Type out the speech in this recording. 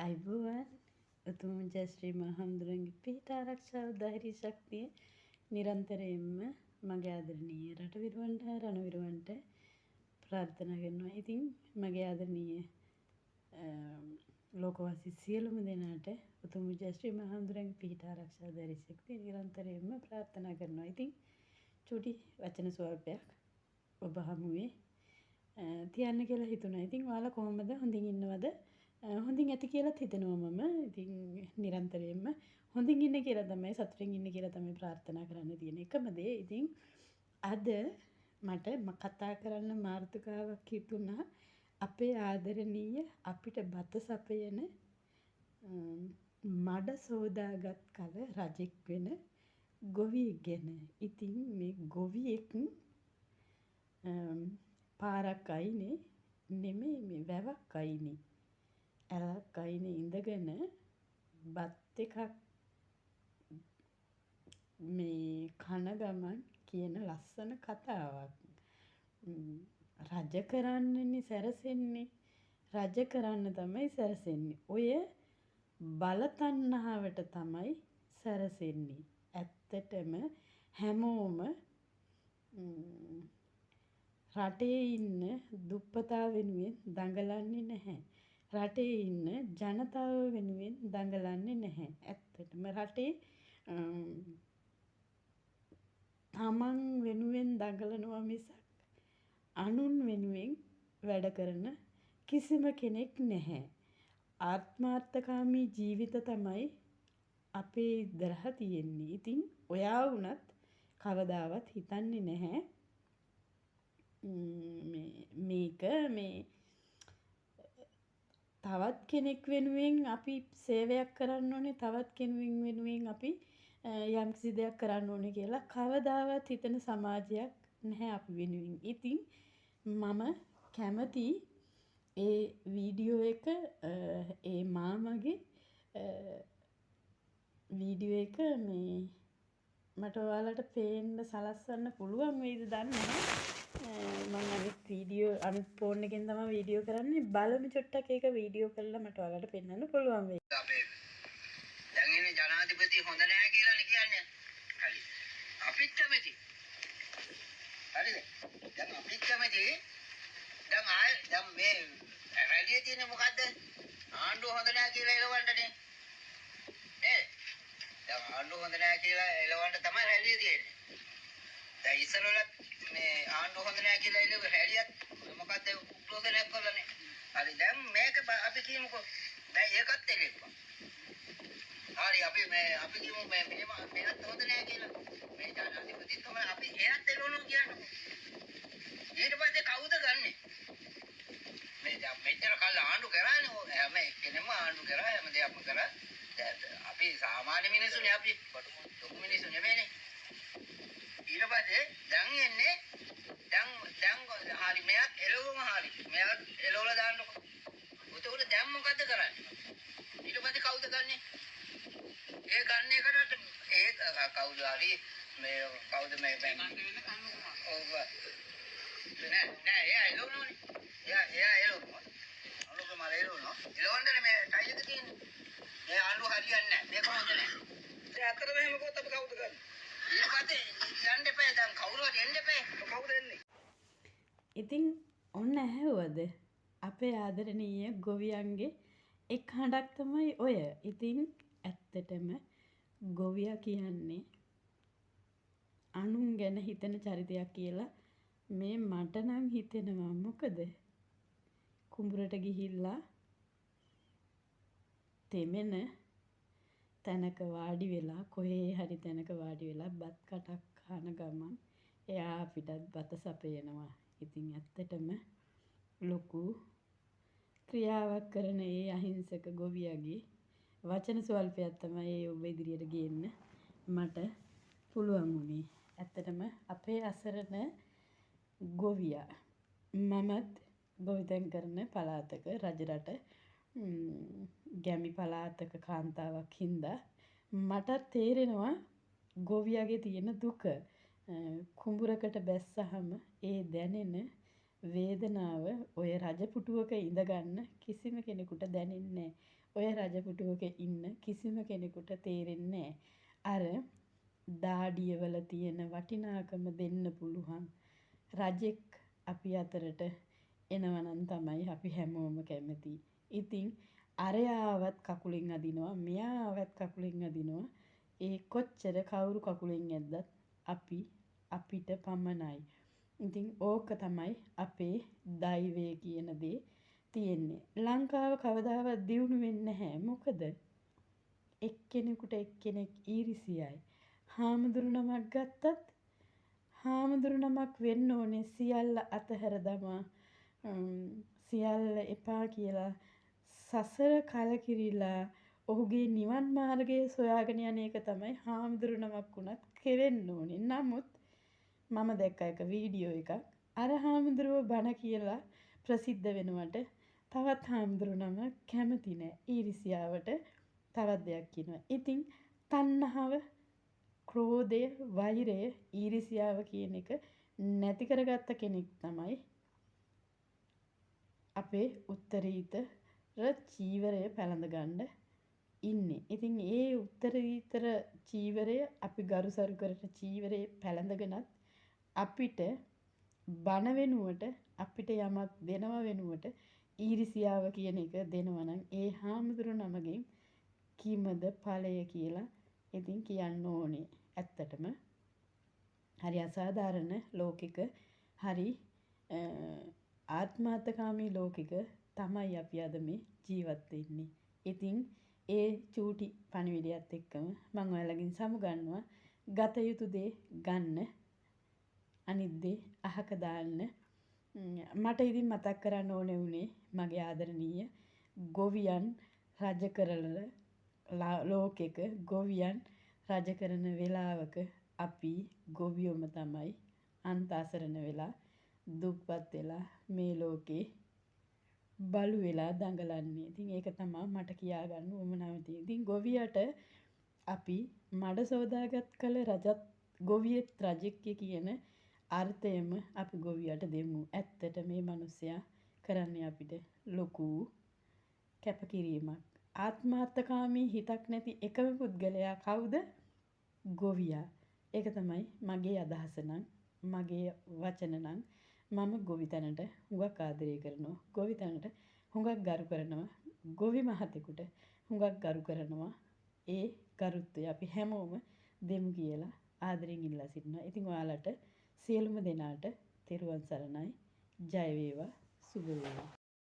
අයිබෝවන් උතුම් ජයශ්‍රී මහඳුරන්ගේ පිහිට ආරක්ෂාව ධෛර්ය ශක්තිය නිරන්තරයෙන්ම මගේ ආදරණීය රටවිරුවන්ට රණවිරුවන්ට ප්‍රාර්ථනා කරනවා. ඉතින් මගේ ආදරණීය ලෝකවාසී සියලුම දෙනාට උතුම් ජයශ්‍රී මහඳුරන්ගේ පිහිට ආරක්ෂාව ධෛර්ය ශක්තිය නිරන්තරයෙන්ම ප්‍රාර්ථනා කරනවා. ඉතින් චුටි වචන ස්වල්පයක් ඔබ හමුවේ තියන්න කියලා හිතුණා. ඉතින් ඔයාලා කොහොමද? හොඳින් ඉන්නවද? හොඳින් ඇති කියලාත් හිතනවා මම. ඉතින් නිරන්තරයෙන්ම හොඳින් ඉන්න කියලා තමයි සතුටින් ඉන්න කියලා තමයි ප්‍රාර්ථනා කරන්න තියෙන එකම දේ. ඉතින් අද මට කතා කරන්න මාතෘකාවක් හිතුණා. අපේ ආදරණීය අපිට බත සපයන මඩ සෝදාගත් කල රජෙක් වෙන ගොවියෙක් ගැන. ඉතින් මේ ගොවියෙක් පාරක් අයිනේ නෙමෙයි මේ වැවක් අයිනේ. ඇලක් අයිනේ ඉඳගෙන බත් එකක් මේ කන ගමන් කියන ලස්සන කතාවක්. රජ කරන්නනේ සැරසෙන්නේ. රජ කරන්න තමයි සැරසෙන්නේ. ඔය බලතණ්හාවට තමයි සැරසෙන්නේ. ඇත්තටම හැමෝම රටේ ඉන්න දුප්පතා වෙනුවෙන් දඟලන්නේ නැහැ. රටේ ඉන්න ජනතාව වෙනුවෙන් දඟලන්නේ නැහැ. ඇත්තටම රටේ තමන් වෙනුවෙන් දඟලනවා මිසක් අනුන් වෙනුවෙන් වැඩ කරන කිසිම කෙනෙක් නැහැ. ආත්මාර්ථකාමී ජීවිත තමයි අපේ ඉස්සරහා තියෙන්නේ. ඉතින් ඔයා වුණත් කවදාවත් හිතන්නේ නැහැ මේක තවත් කෙනෙක් වෙනුවෙන් අපි සේවයක් කරන්න ඕනේ, තවත් කෙනෙක් වෙනුවෙන් අපි යම්කිසි දෙයක් කරන්න ඕනේ කියලා කවදාවත් හිතන සමාජයක් නැහැ අපි වෙනුවෙන්. ඉතින් මම කැමති ඒ වීඩියෝ එක ඒ මාමගේ වීඩියෝ එක මේ මට ඔයාලට පේන්න සලස්වන්න පුළුවන් වෙයිද දන්නේ නැහැ. මම අනිත් ෆෝන් එකෙන් තමයි වීඩියෝ කරන්නේ. බලමු චුට්ටක් ඒක වීඩියෝ කරලා මට ඔයාලට පෙන්වන්න පුළුවන් වෙයි. අපේ දැන් ඉන්නේ ජනාධිපති හොඳ නැහැ කියලානේ කියන්නේ. හරි. අපිත් කැමති. හරිද? දැන් අපිත් කැමති. දැන් මේ රැළියේ තියෙන්නේ මොකද්ද? ආණ්ඩුව හොඳ නැහැ කියලා එලවන්නනේ. දැන් ආණ්ඩුව හොඳ නැහැ කියලා එලවන්න තමයි රැළියේ තියෙන්නේ. දැන් ඉස්සරවලත් මේ ආණ්ඩුව හොඳ නැහැ කියලා එළව රැළියත් මොකද්ද උද්ඝෝෂණයක් කළානේ. හරි දැන් මේක අපි කියමුකෝ. දැන් ඒකත් එලෙප්පා. හරි අපි කියමු මේනත් හොඳ නැහැ කියලා. මේ ජනාධිපතිතුමා අපි එයත් එළවනවා කියන්නකො. ඊට පස්සේ කවුද ගන්නෙ? මේ දැන් මෙච්චර කල් ආණ්ඩු කරානේ හැම එක්කෙනෙක්ම ආණ්ඩු කරා හැම දෙයක්ම කරා. අපි සාමාන්‍ය මිනිස්සුනේ අපි ලොකු මිනිස්සු නෙමෙයිනේ. ඊට පස්සේ දැන් එන්නේ දැන් හරි මෙයක් එළවුම හරි මෙයක් එළවලා දාන්නකො. උතෝර දැන් මොකද කරන්නේ? ඊට පස්සේ කවුද ගන්නෙ? ඒ ගන්න එකට ඒ කවුද හරි මේ කවුද මේ ඔව් නෑ එයා එළවනෝනේ. එයා එළවනවා. අලුක මල එළවනවා. එළවන්නනේ මේ ටයි එක තියෙන්නේ. මේ ආණ්ඩුව හරියන්නේ නැහැ. මේක හොඳ නැහැ. ඒ අතරම එහෙම කොහොමද අපි කවුද ගන්නේ? ඊට පස්සේ යන්න එපා. දැන් කවුරු හරි එන්න එපා. කවුද එන්නේ? ඉතින් ඔන්න ඇහුවද අපේ ආදරණීය ගොවියන්ගේ එක් හඬක් තමයි ඔය. ඉතින් ඇත්තටම ගොවියා කියන්නේ අනුන් ගැන හිතන චරිතයක් කියලා මේ මට නම් හිතෙනවා. මොකද කුඹුරට ගිහිල්ලා තෙමෙන තැනක වාඩි වෙලා කොහේ හරි තැනක වාඩි වෙලා බත් කටක් කන ගමන් එයා අපිටත් බත සපයනවා. ඉතින් ඇත්තටම ලොකු ක්‍රියාවක් කරන ඒ අහිංසක ගොවියාගේ වචන ස්වල්පයක් තමයි ඔබ ඉදිරියට ගේන්න මට පුළුවන් වුණේ. ඇත්තටම අපේ අසරණ ගොවියා මමත් ගොවිතැන් කරන පළාතක රජරට ගැමි පළාතක කාන්තාවක් හින්දා මට තේරෙනවා ගොවියාගේ තියෙන දුක. කුඹුරකට බැස්සහම ඒ දැනෙන වේදනාව ඔය රජපුටුවක ඉඳගන්න කිසිම කෙනෙකුට දැනෙන්නේ ඔය රජපුටුවක ඉන්න කිසිම කෙනෙකුට තේරෙන්නේ අර දාඩියවල තියෙන වටිනාකම දෙන්න පුළුවන් රජෙක් අපි අතරට එනවනම් තමයි අපි හැමෝම කැමති. ඉතින් අරයාවත් කකුලෙන් අදිනවා මෙයාවත් කකුලෙන් අදිනවා. ඒ කොච්චර කවුරු කකුලෙන් ඇද්දත් අපිට පමණයි. ඉතින් ඕක තමයි අපේ දෛවය කියන දේ තියෙන්නේ. ලංකාව කවදාවත් දියුණු වෙන්නේ නැහැ. මොකද එක්කෙනෙකුට එක්කෙනෙක් ඊරිසියයි. හාමුදුරු නමක් ගත්තත් හාමුදුරු නමක් වෙන්න ඕනේ සියල්ල අතහැර දමා සියල්ල එපා කියලා සසර කලකිරිලා ඔහුගේ නිවන් මාර්ගය සොයාගෙන යන එක තමයි හාමුදුරු නමක් වුණත් කෙරෙන්න ඕනේ. නමුත් මම දැක්ක එක වීඩියෝ එකක් අර හාමුදුරුව බණ කියලා ප්‍රසිද්ධ වෙනවට තවත් හාමුදුරු නමක් කැමති නෑ. ඊරිසියාවට තවත් දෙයක් කියනවා. ඉතින් තණ්හාව, ක්‍රෝධය, වෛරය, ඊරිසියාව කියන එක නැති කරගත්ත කෙනෙක් තමයි අපේ උත්තරීතර චීවරය පැළඳ ගන්න ඉන්නේ. ඉතින් ඒ උත්තරීතර චීවරය අපි ගරුසරු කරන චීවරය පැළඳගෙනත් අපිට බන වෙනුවට අපිට යමක් දෙනව වෙනුවට ඊරිසියාව කියන එක දෙනවා නම් ඒ හාමුදුරු නමගෙන් කීමද ඵලය කියලා ඉතින් කියන්න ඕනේ. ඇත්තටම හරි අසාධාරණ ලෝකෙක හරි ආත්මාර්ථකාමී ලෝකෙක තමයි අපි අද මේ ජීවත් වෙන්නේ. ඉතින් ඒ චූටි පණිවිඩයත් එක්කම මම ඔයාලගෙන් සමුගන්නවා. ගත යුතු දේ ගන්න, අනිත් දේ අහක දාන්න. මට ඉතින් මතක් කරන්න ඕනේ වුණේ මගේ ආදරණීය ගොවියන් රජ කරලා ලෝකෙක ගොවියන් රජ කරන වෙලාවක අපි ගොවියොම තමයි අන්ත අසරණ වෙලා දුක්පත් වෙලා මේ ලෝකේ බලු වෙලා දඟලන්නේ. ඉතින් ඒක තමයි මට කියාගන්න උවමනාව තියෙන්නේ. ඉතින් ගොවියට අපි මඩ සෝදාගත් කල රජත් ගොවියෙක් රජෙක් කියන අර්ථයම අපි ගොවියට දෙමු. ඇත්තට මේ මිනිස්සයා කරන්නේ අපිට ලොකු කැපකිරීමක්. ආත්මාර්ථකාමී හිතක් නැති එකම පුද්ගලයා කවුද? ගොවියා. ඒක තමයි මගේ අදහස නම් මගේ වචන නම් මම ගොවිතැනට හුඟක් ආදරය කරනවා. ගොවිතැනට හුඟක් ගරු කරනවා. ගොවි මහතෙකුට හුඟක් ගරු කරනවා. ඒ ගරුත්වය අපි හැමෝම දෙමු කියලා ආදරෙන් ඉල්ලා සිටිනවා. ඉතින් ඔයාලට සියලුම දෙනාට තෙරුවන් සරණයි. ජය වේවා. සුබ වේවා.